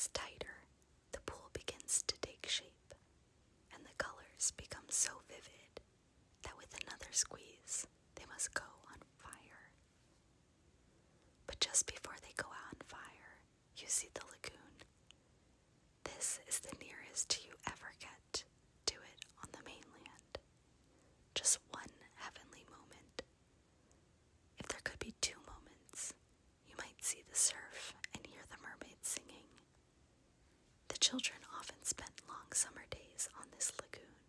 squeeze tighter, the pool begins to take shape, and the colors become so vivid that with another squeeze, they must go on fire. But just before they go on fire, you see the lagoon. This is the nearest you ever get to it on the mainland. Just one heavenly moment. If there could be two moments, you might see the surf and hear the mermaids singing. The children often spent long summer days on this lagoon,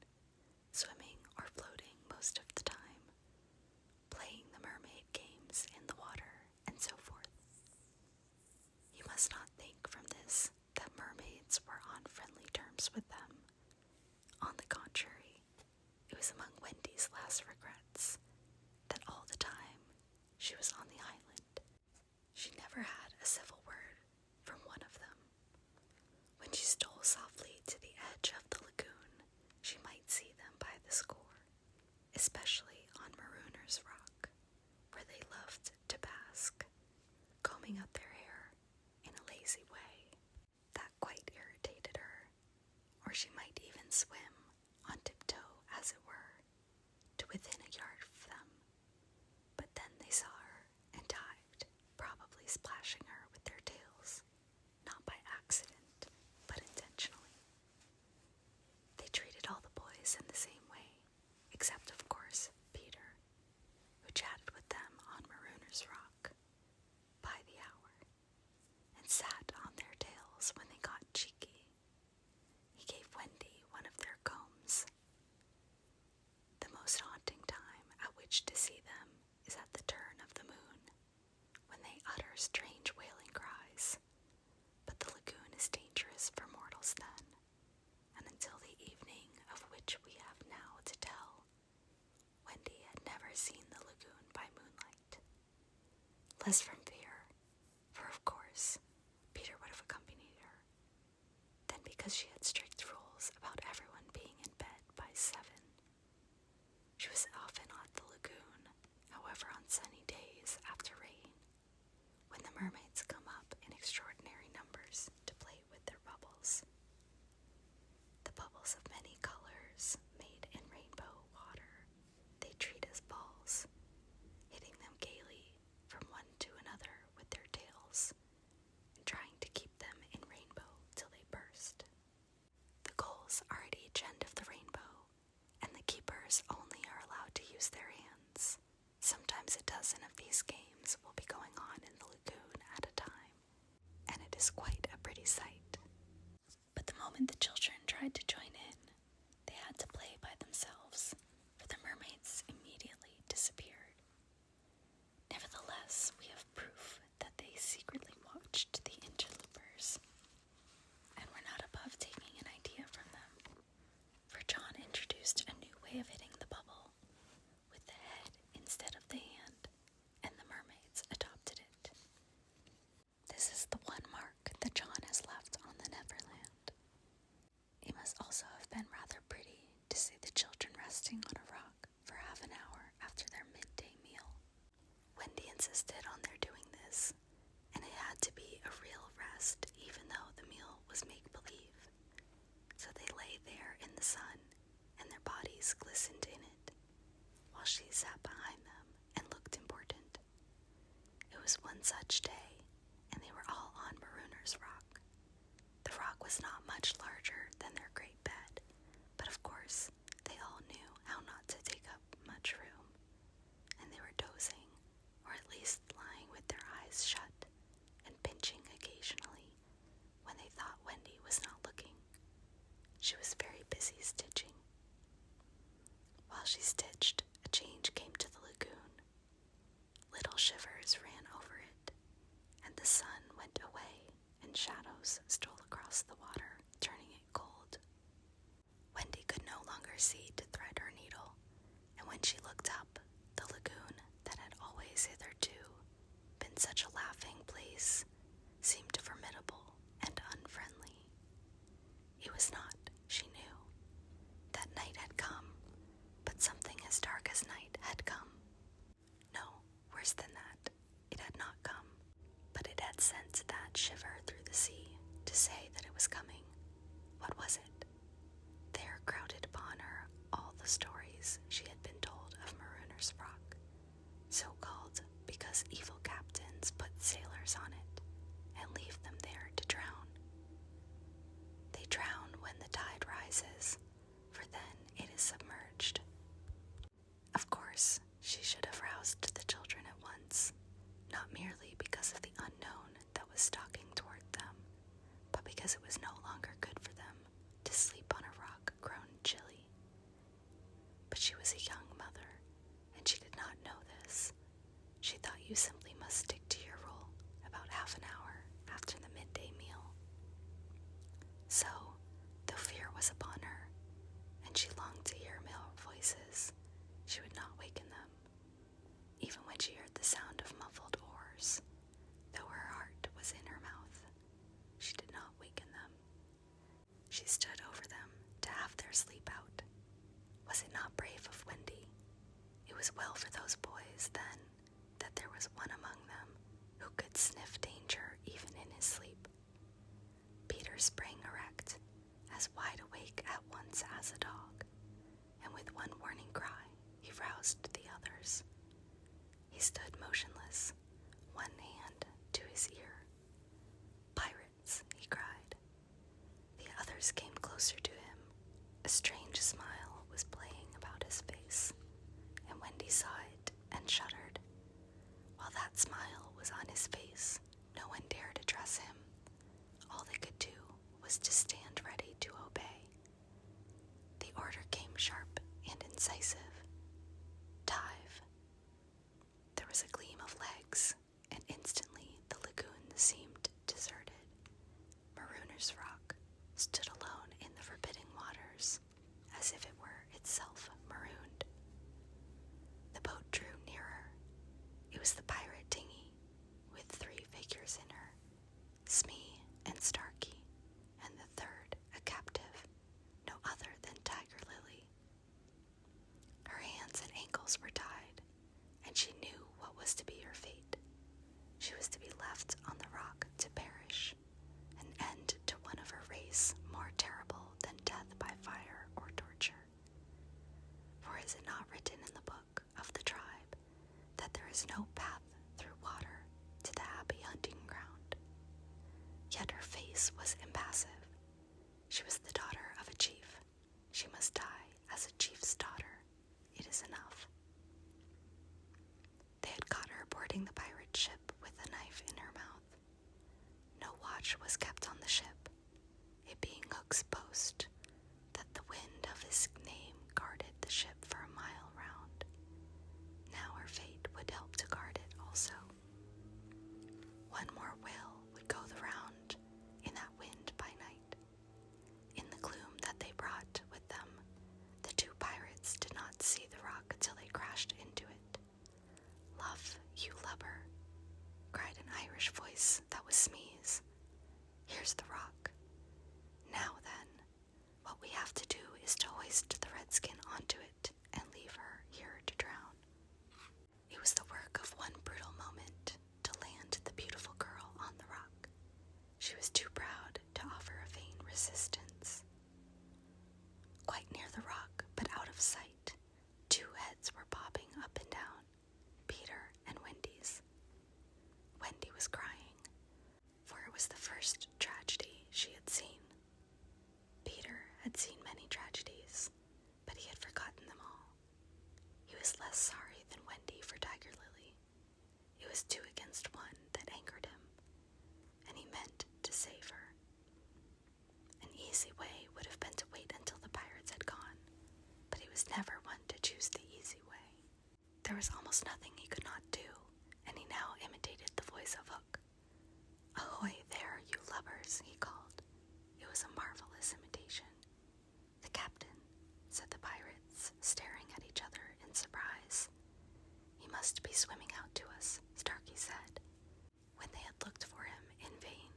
swimming or floating most of the time, playing the mermaid games in the water, and so forth. You must not think from this that mermaids were on friendly terms with them. On the contrary, it was among Wendy's last regrets that all the time she was on the island, she never had a civil word from one of them. When she stole softly to the edge of the lagoon, she might see them by the score, especially on Marooner's Rock, where they loved to bask, combing out their hair in a lazy way. That quite irritated her, or she might even swim on tiptoe, as it were, to within a yard of them. But then they saw her and dived, probably splashing her with their tails, not by accident, but intentionally. They treated all the boys in the same way, except, of course, Peter, who chatted with them on Marooner's Rock by the hour, and sat on their tails when they got cheeky. He gave Wendy one of their combs. The most haunting time at which to see them is at the turn of the moon, when they utter strange wailing cries. But the lagoon is dangerous for mortals then, and until the evening of which we have now to tell, Wendy had never seen the lagoon by moonlight. Less from fear, for of course, Peter would have accompanied her, than because she had strict rules about everyone being in bed by 7. She was often at the lagoon, however, on sunny days after rain, when the mermaids come up in extraordinary numbers to play with their bubbles. The bubbles of many colors, made in rainbow water, they treat as balls, hitting them gaily from one to another with their tails, and trying to keep them in rainbow till they burst. The goals are at each end of the rainbow, and the keepers only are allowed to use their hands. Sometimes a dozen of these games will be going on in the lagoon at a time, and it is quite a pretty sight. But the moment the children tried to join in, they had to play by themselves, for the mermaids immediately disappeared. Nevertheless, we have proof that they secretly watched the interlopers, and were not above taking an idea from them, for John introduced a new way of hitting the bubble, with the head instead of the hand, and the mermaids adopted it. This is the one mark that John has left on the Neverland. It must also have been rather pretty to see the children resting on a rock for half an hour after their midday meal. Wendy insisted on their doing this, and it had to be a real rest even though the meal was make-believe. So they lay there in the sun, and their bodies glistened in it, while she sat behind them and looked important. It was one such day, and they were all on Marooner's Rock. The rock was not much larger than their great bed, but of course they all knew how not to take up much room, and they were dozing, or at least lying with their eyes shut, and pinching occasionally when they thought Wendy was not looking. She was very busy stitching. While she stitched, a change came to the lagoon. Little shivers ran over it, and the sun went away, and shadows stole across the water, turning it cold. Wendy could no longer see to thread her needle, and when she looked up, the lagoon that had always hitherto been such a laughing place seemed formidable and unfriendly. It was not, she knew. That night had come, but something as dark as night had come. No, worse than that, it had not come, but it had sent that shiver through the sea to to say that it was coming. What was it? There crowded upon her all the stories she had been told of Marooner's Rock, so called because evil captains put sailors on it and leave them there to drown. They drown when the tide rises, for then it is submerged. Of course, she should have roused the children at once, not merely because of the unknown that was stalking toward them, but because it was no longer good for them to sleep on a rock grown chilly. But she was a young mother, and she did not know this. She thought you simply must stick to your role about half an hour after the midday meal. So, though fear was upon her, and she longed to hear male voices, she would not waken them, even when she heard the sound of muffled oars. Though her heart was in her mouth, she did not waken them. She stood over them to have their sleep out. Was it not brave of Wendy? It was well for those boys, then, that there was one among them who could sniff danger even in his sleep. Peter sprang erect, as wide awake at once as a dog, and with one warning cry, he roused the others. He stood motionless, one hand to his ear. "Pirates," he cried. The others came closer to him. A strange smile was playing about his face, and Wendy saw it and shuddered. While that smile was on his face, no one dared address him. All they could do was to stand ready to obey. The order came sharp and incisive. Dive. There was a gleam of legs, and instantly the lagoon seemed deserted. Marooner's Rock stood alone in the forbidding waters, as if it were itself marooned. The boat drew nearer. It was the pirate dinghy, with 3 figures in her, Smee and Starkey, and the third a captive, no other than Tiger Lily. Her hands and ankles were tied, and she knew what was to be her fate. She was to be left on the rock to perish, an end to one of her race more terrible than death by fire or torture. For is it not written in the book of the tribe that there is no path through water to the happy hunting ground? Yet her face was impassive. She was the daughter of a chief. She must die as a chief's daughter. It is enough. They had caught her boarding the pirate ship with a knife in her mouth. No watch was kept on the ship, it being Hook's post, that the wind of his name guarded the ship for a mile round. Now her fate would help to guard it also. One more whale would go the round in that wind by night. In the gloom that they brought with them, the 2 pirates did not see the rock till they crashed into it. "Love, you lubber," cried an Irish voice that was Smee's. "Here's the rock. Now then, what we have to do is to hoist the redskin onto it and leave her here to drown." It was the work of one brutal moment to land the beautiful girl on the rock. She was too proud to offer a vain resistance. Quite near the rock, but out of sight, 2 heads were bobbing up and down, Peter and Wendy's. Wendy was crying, for it was the first tragedy she had seen. Peter had seen many tragedies, but he had forgotten them all. He was less sorry than Wendy for Tiger Lily. It was 2 against 1 that angered him, and he meant to save her. An easy way would have been to wait until the pirates had gone, but he was never one to choose the easy way. There was almost nothing he could not do, and he now imitated the voice of Hook. "Ahoy there, you lubbers," he called. It was a marvelous imitation. "The captain," said the pirates, staring at each other in surprise. "He must be swimming out to us," Starkey said, when they had looked for him in vain.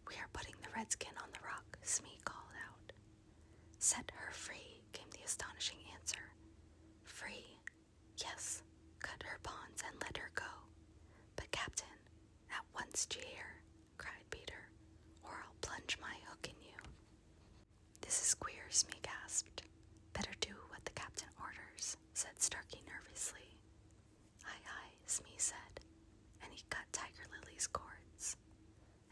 "We are putting the redskin on the rock," Smee called out. "Set her free," came the astonishing answer. "Free? Yes, cut her bonds and let her go. But, Captain, at once, d'ye hear?" cried Peter, "or I'll plunge Smee gasped. Better do what the captain orders, said Starkey nervously. Aye, aye, Smee said, and he cut Tiger Lily's cords.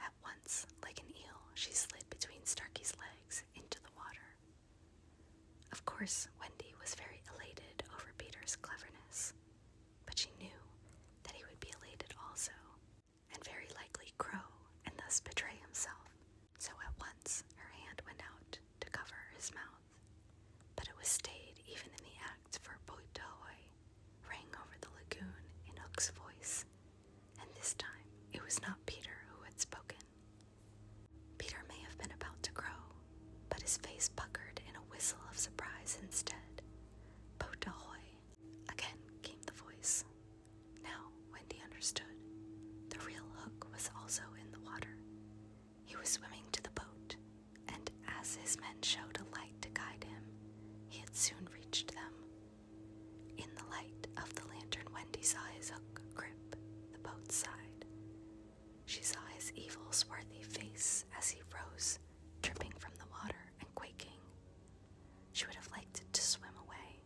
At once, like an eel, she slid between Starkey's legs into the water. Of course, Wendy was very elated over Peter's cleverness, but she knew that he would be elated also, and very likely crow and thus betray himself. So at once her hand went out to cover his mouth, but it was stayed even in the act, for Boat ahoy rang over the lagoon in Hook's voice, and this time it was not Peter who had spoken. Peter may have been about to crow, but his face puckered in a whistle of surprise instead. Boat ahoy! Again came the voice. Now Wendy understood. The real Hook was also in the water. He was swimming to the boat, and as his men showed a light to guide him, he had soon reached them. In the light of the lantern, Wendy saw his Hook grip the boat's side. She saw his evil, swarthy face as he rose, dripping from the water and quaking. She would have liked to swim away,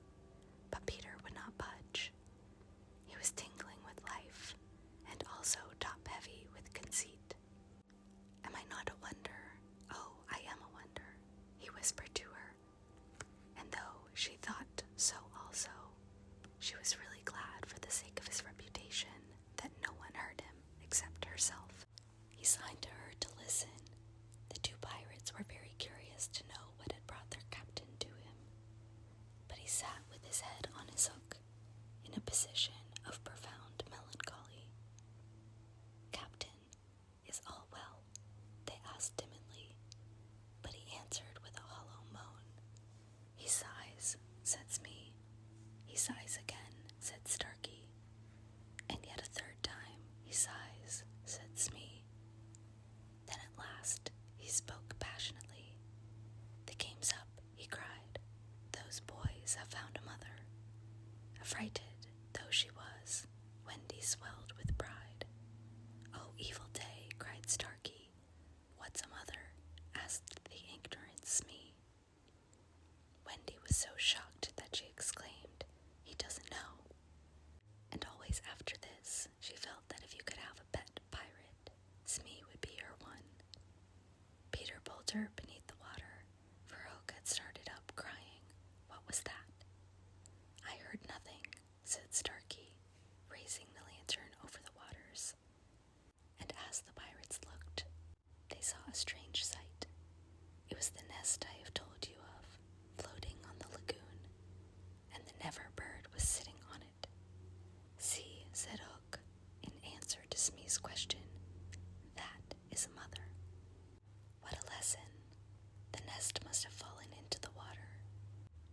but Peter would not budge. He was tingling with life, and also top-heavy with conceit. Am I not a wonder? Oh, I am a wonder, he whispered to her. And though she thought so also, she was really glad for the sake of his reputation that no one heard him except herself. He signed to her to listen. The two pirates were very curious to know what had brought their captain to him, but he sat with his head on his hook, in a position of profound melancholy. Captain, is all well? They asked timidly, but he answered with a hollow moan. He sighs, said Smee. He sighs again, said Starkey. And yet a third time he sighs, said Smee. Then at last he spoke passionately. The game's up, he cried. Those boys have found a mother. Affrighted though she was, Wendy swelled with pride. Oh, evil day, cried Starkey. What's a mother? Asked the ignorant Smee. Wendy was so shocked that she exclaimed, He doesn't know. And always after this, she felt that if you could have a pet pirate, Smee would be her one. Peter pulled her beneath the water, for Hook had started up, crying, What was that? I heard nothing, said Starkey, raising the lantern over the waters. And as the pirates looked, they saw a strange sight. It was the nest I have told you of, floating on the lagoon, and the Never bird was sitting on it. See, said Hook, in answer to Smee's question, that is a mother. What a lesson! The nest must have fallen into the water.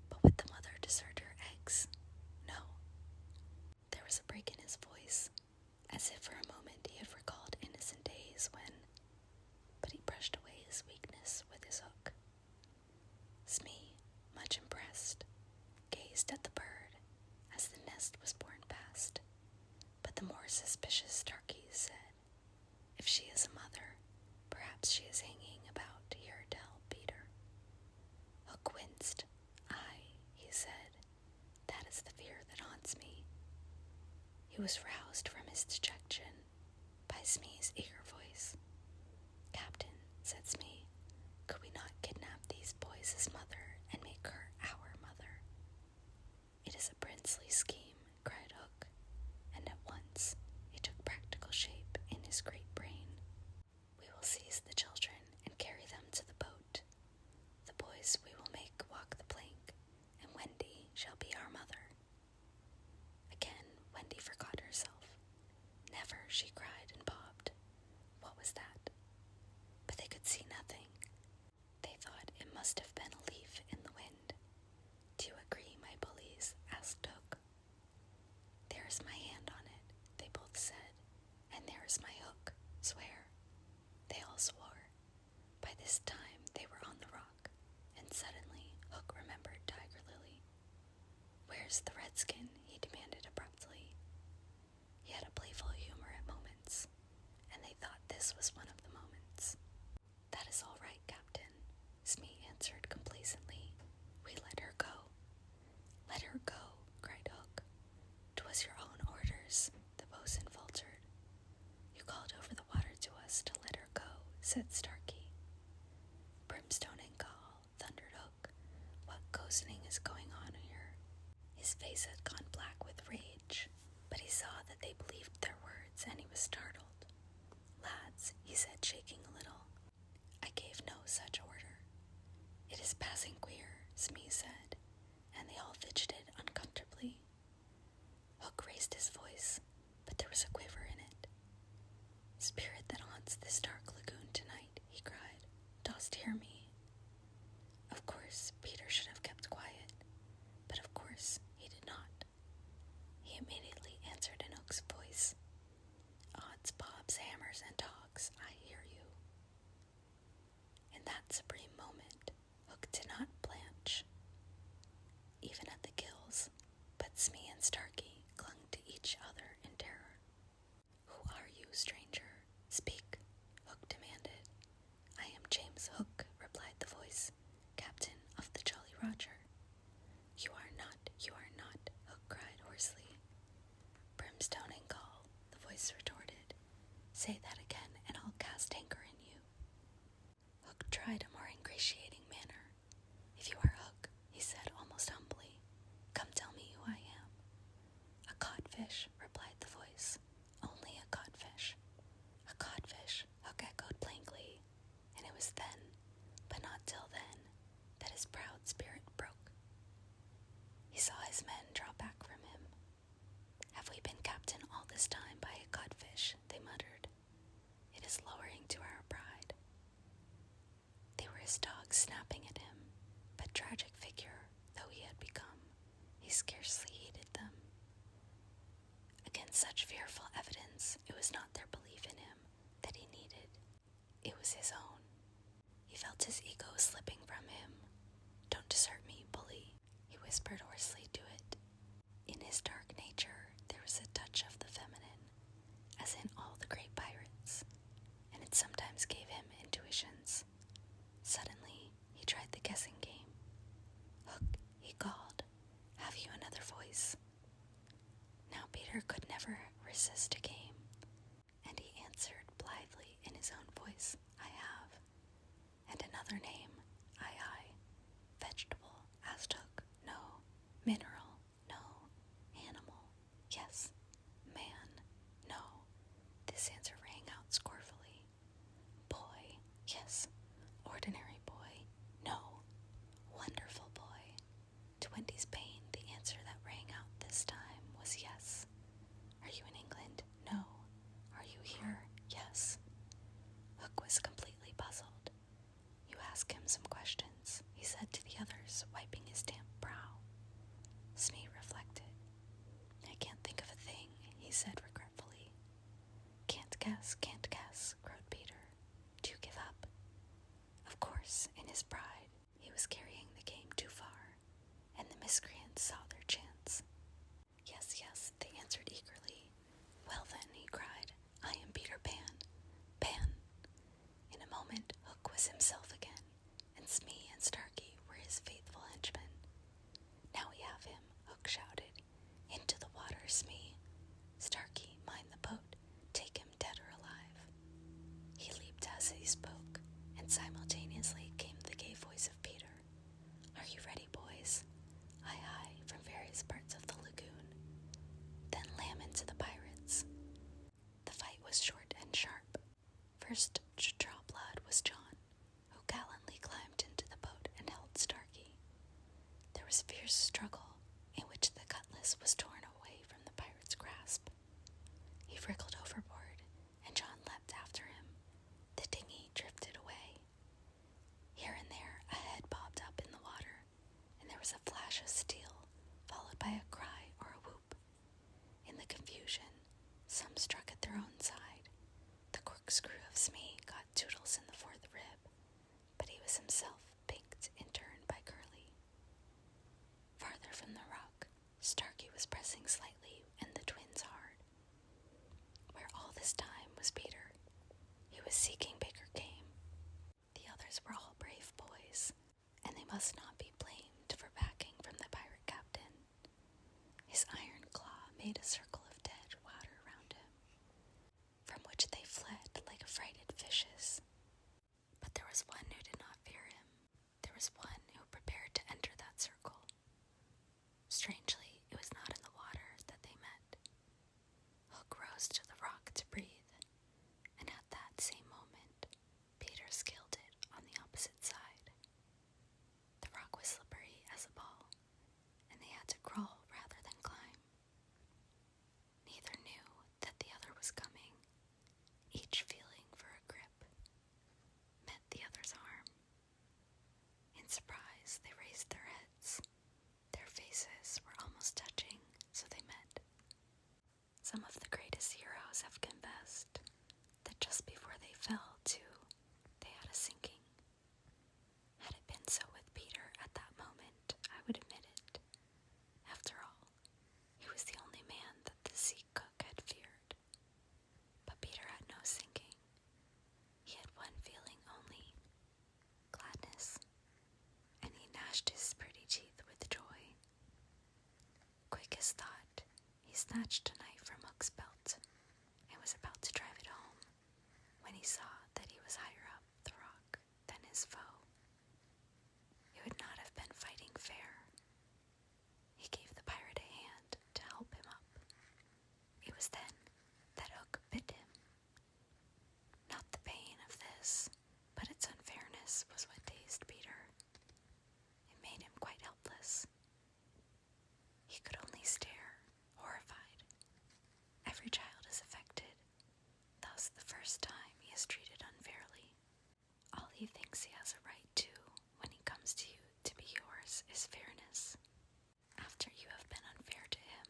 But would the mother desert her eggs? No. There was a break in his voice, as if for a moment he had recalled innocent days when, but he brushed away his weakness with his hook. Smee, much impressed, gazed at the bird as the nest was borne past, but the more suspicious Starkey said, If she is a mother, perhaps she is hanging about here to help Peter. Hook winced. Aye, he said, that is the fear that haunts me. He was roused from his dejection by Smee's eager voice. Captain, said Smee, could we not kidnap these boys' mother and make her our mother? It is a princely scheme, cried Hook, and at once it took practical shape in his great brain. We will seize the children and carry them to the boat. The boys we will make walk the plank, and Wendy shall be our mother. Again Wendy forgot herself. Never, she cried and bobbed. What was that? But they could see nothing. They thought it must have been a leaf in the wind. Do you agree, my bullies? Asked Hook. There is my hand on it, they both said, and there is my hook. Swear. They all swore. By this time they were on the rock, and suddenly Hook remembered Tiger Lily. Where's the redskin? He demanded abruptly. He had a playful humor at moments, and they thought this was one of the moments. That is all right, Captain, Smee answered complacently. said Starkey. "Brimstone and gall," thundered Hook. "What cozening is going on here?" His face had gone black with rage, but he saw that they believed their words, and he was startled. "Lads," he said, shaking a little, "I gave no such order." "It is passing queer," Smee said, and they all fidgeted uncomfortably. Hook raised his voice, but there was a quiver in it. "Spirit that haunts this dark lagoon tonight," he cried, "dost hear me?" Of course, Peter should have kept quiet, but of course he did not. He immediately answered in Hook's voice, "Odds, bobs, hammers, and dogs, I hear you." In that supreme moment, Hook did not blanch, even at the gills, but Smee and Starkey clung to each other in terror. "Who are you, stranger? Speak," Hook demanded. "I am James Hook," replied the voice, "captain of the Jolly Roger." You are not," Hook cried hoarsely. "Brimstone and gall," the voice retorted. "Say that again, and I'll cast anchor in you." Hook tried a more ingratiating manner. "If you are Hook," he said almost humbly, "come tell me who I am." "A codfish," replied the voice. "Only a codfish." "A codfish," Hook echoed blankly, and it was then, but not till then, that his proud spirit broke. He saw his men draw back from him. "Have we been captain all this time by a codfish?" they muttered. "It is lowering to our pride." They were his dogs snapping at him, but tragic figure though he had become, he scarcely heeded them. Against such fearful evidence, it was not their belief in him that he needed. It was his own. He felt his ego slipping from him. "Don't desert me, bully," he whispered hoarsely to it. In his dark nature, there was a touch of the feminine, as in all the great pirates, and it sometimes gave him intuitions. Suddenly, he tried the guessing game. "Hook," he called, "have you another voice?" Now Peter could never resist a game, and he answered blithely in his own voice, "I have." "And another name?" "Aye. Vegetable?" asked Hook. "No." "Mineral?" "No." "Animal?" "Yes." "Man?" "No." This answer rang out scornfully. "Boy?" "Yes." "Ordinary boy?" "No." "Wonderful boy?" To Wendy's pain, the answer that rang out this time was yes. "Are you in England?" "No." "Are you here?" "Yes." Hook was completely puzzled. "You ask him some questions," he said to the others, wiping his damp brow. Smee reflected. "I can't think of a thing," he said regretfully. Can't guess, crowed Peter. "Do you give up?" Of course, in his pride, he was carrying the game too far, and the miscreants saw their chance. Yes, they answered eagerly. "Well then," he cried, "I am Peter Pan. Pan!" In a moment, Hook was himself again, and Smee and Starkey were his faithful henchmen. "Now we have him," Hook shouted. "Into the water, Smee. Starkey, mind the boat. Take him dead or alive." He leaped as he spoke, and simultaneously came the gay voice of Peter. "Are you ready, boys?" "Aye, from various parts of the lagoon." "Then lam into the pirates." The fight was short and sharp. First to draw blood was John, who gallantly climbed into the boat and held Starkey. There was fierce struggle, in which the cutlass was torn away from the pirate's grasp. He wriggled overboard, and John leapt after him. The dinghy drifted away. Here and there a head bobbed up in the water, and there was a flash of steel, followed by a cry or a whoop. In the confusion, some struck at their own side. The corkscrew of Smee got Toodles in the fourth rib, but he was himself pinked in turn by Curly. Farther from the rock, Starkey was pressing slightly and the twins hard. Where all this time was Peter. He was seeking bigger game. The others were all brave boys, and they must not be blamed for backing from the pirate captain. His iron claw made a circle of dead water round him, from which they fled like affrighted fishes. snatched a knife from Hook's belt and was about to drive it home when he saw that he was higher up the rock than his foe. It would not have been fighting fair. He gave the pirate a hand to help him up. It was then that Hook bit him. Not the pain of this, but its unfairness was what dazed Peter. It made him quite helpless. He could only stare, horrified. Every child is affected, thus the first time he is treated unfairly. All he thinks he has a right to when he comes to you to be yours is fairness. After you have been unfair to him,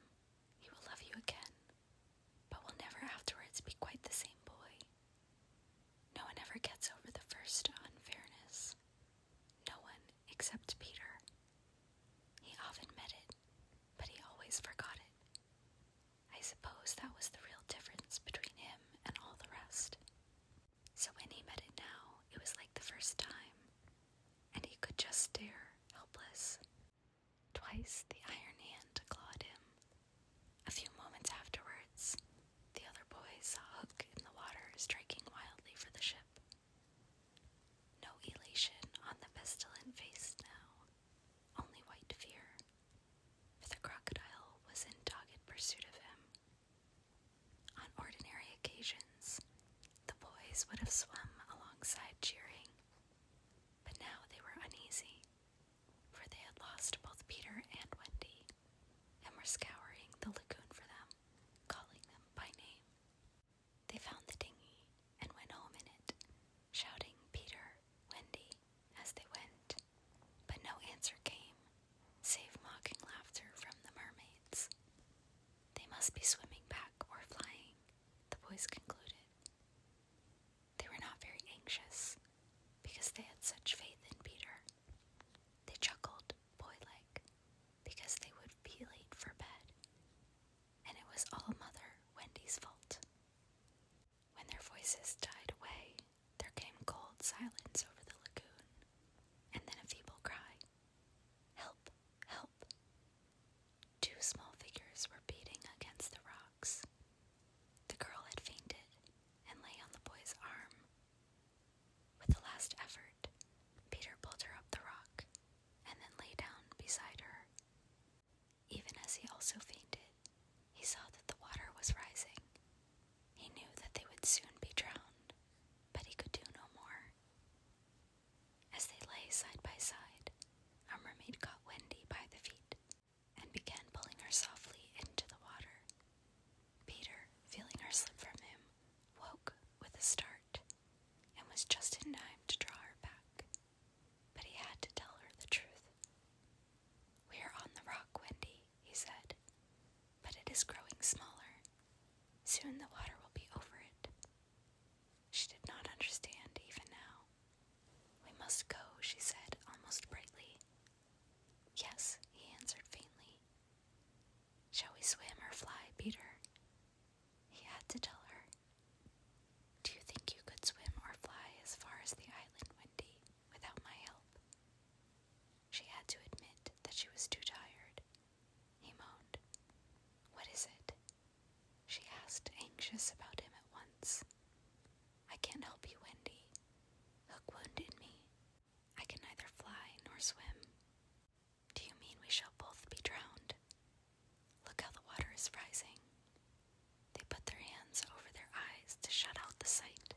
he will love you again, but will never afterwards be quite the same boy. No one ever gets over the first unfairness. No one except Peter. He often met it, but he always forgot it. I suppose that was the real difference between him and all the rest. So when he met it now, it was like the first time, and he could just stare, helpless. Twice the iron hand clawed him. A few moments afterwards, the other boys saw Hook in the water striking wildly for the ship. No elation on the pestilent face now, only white fear, for the crocodile was in dogged pursuit of him. On ordinary occasions, the boys would have swum alongside cheering, but now they were uneasy, for they had lost both Peter and Wendy, and were scouring the lagoon for them, calling them by name. They found the dinghy and went home in it, shouting Peter, Wendy, as they went, but no answer came, save mocking laughter from the mermaids. They must be swimming back or flying, the boys concluded. They were not very anxious, because they had such faith in Peter. They chuckled, boy-like, because they would be late for bed, and it was all Mother Wendy's fault. When their voices died away, there came cold silence over the lagoon, and then a feeble cry. Help! Help! Two small figures were beating against the rocks. The girl had fainted and lay on the boy's arm. With a last effort, Peter pulled her up the rock and then lay down beside her. Even as he also fainted, he saw that the water was rising. He knew that they would soon be drowned, but he could do no more. As they lay side by side, a mermaid caught Wendy by the feet and began pulling her softly into the water. Peter, feeling her slip from him, woke with a start and was just in time to draw her back. But he had to tell her the truth. "We are on the rock, Wendy," he said, "but it is growing smaller. Soon the water will be over it." She did not understand even now. "We must go," she said, almost brightly. "Yes," he answered faintly. "Shall we swim or fly, Peter?" He had to tell her. "Do you think you could swim or fly as far as the island, Wendy, without my help?" She had to admit that she was too tired. He moaned. "What is it?" she asked, anxious about him at once. "I can't help you, Wendy. Hook wounded me. I can neither fly nor swim." "Do you mean we shall both be drowned? Look how the water is rising." They put their hands over their eyes to shut out the sight.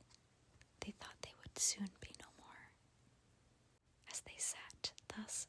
They thought they would soon be no more. As they sat thus